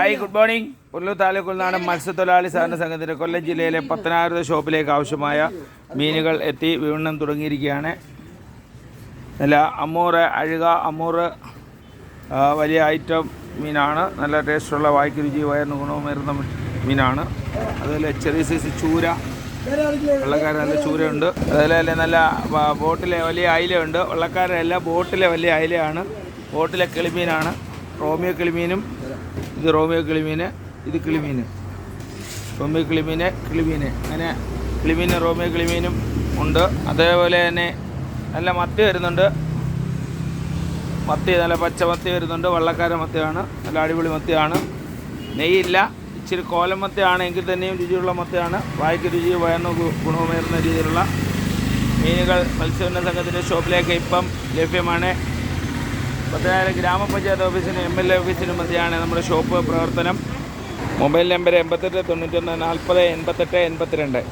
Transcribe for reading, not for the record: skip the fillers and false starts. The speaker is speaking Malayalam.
Hi good morning. പുനലൂർ താലൂക്കിൽ നിന്നാണ് മത്സ്യത്തൊഴിലാളി സഹകരണ സംഘത്തിൻ്റെ കൊല്ലം ജില്ലയിലെ 10,000 ഷോപ്പിലേക്ക് ആവശ്യമായ മീനുകൾ എത്തി വിപണനം തുടങ്ങിയിരിക്കുകയാണ്. നല്ല അമ്മൂറ്, അഴുക, അമ്മൂറ് വലിയ ഐറ്റം മീനാണ്. നല്ല ടേസ്റ്റുള്ള വായ്ക്ക് രുചി വയറിന് ഗുണമേറുന്ന മീനാണ്. അതുപോലെ ചെറിയ സൈസ് ചൂര, വെള്ളക്കാരൻ നല്ല ചൂരയുണ്ട്. അതുപോലെ നല്ല ബോട്ടിലെ വലിയ അയിലയുണ്ട്. വെള്ളക്കാരല്ല, ബോട്ടിലെ വലിയ അയിലയാണ്. ബോട്ടിലെ കിളിമീനാണ്. റോമിയോ കിളിമീനും, ഇത് റോമിയോ കിളിമീന്, ഇത് കിളിമീന്, റോമിയോ കിളിമീന്, കിളിമീന്, അങ്ങനെ കിളിമീന് റോമിയോ കിളിമീനും ഉണ്ട്. അതേപോലെ തന്നെ നല്ല മത്തി വരുന്നുണ്ട്. മത്തി നല്ല പച്ച മത്തി വരുന്നുണ്ട്. വെള്ളക്കാരൻ മത്തിയാണ്, നല്ല അടിപൊളി മത്തിയാണ്. നെയ്യില്ല, ഇച്ചിരി കോലം മത്തിയാണ്, എങ്കിൽ തന്നെയും രുചിയുള്ള മത്തിയാണ്. വായ്ക്ക് രുചി വയറിന് ഗുണമേറുന്ന രീതിയിലുള്ള മീനുകൾ മത്സ്യബന്ധന സംഘത്തിൻ്റെ ഷോപ്പിലേക്ക് ഇപ്പം ലഭ്യമാണ്. 10,000 ഗ്രാമപഞ്ചായത്ത് ഓഫീസിനും MLA ഓഫീസിനും മധ്യയാണ് നമ്മുടെ ഷോപ്പ് പ്രവർത്തനം. Mobile number 88 91 40 88 82.